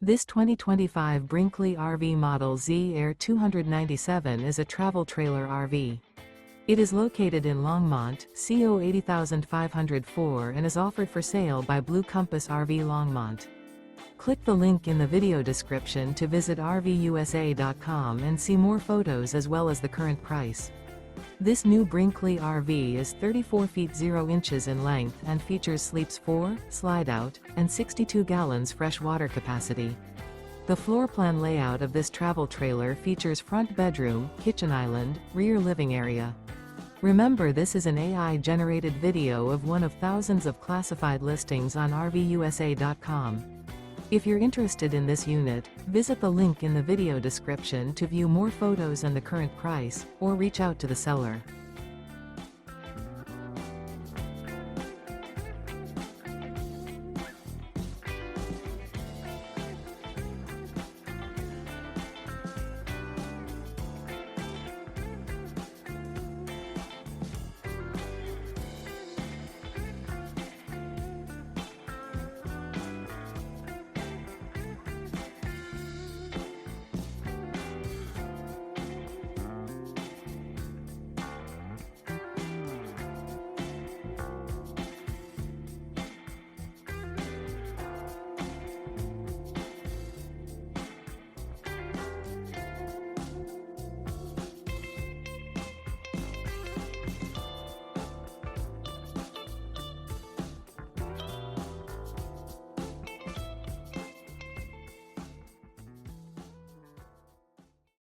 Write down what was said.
This 2025 Brinkley RV Model Z Air 297 is a travel trailer RV. It is located in Longmont, CO 80504 and is offered for sale by Blue Compass RV Longmont. Click the link in the video description to visit RVUSA.com and see more photos as well as the current price. This new Brinkley RV is 34 feet 0 inches in length and features sleeps 4, slide-out, and 62 gallons fresh water capacity. The floor plan layout of this travel trailer features front bedroom, kitchen island, rear living area. Remember, this is an AI-generated video of one of thousands of classified listings on RVUSA.com. If you're interested in this unit, visit the link in the video description to view more photos and the current price, or reach out to the seller.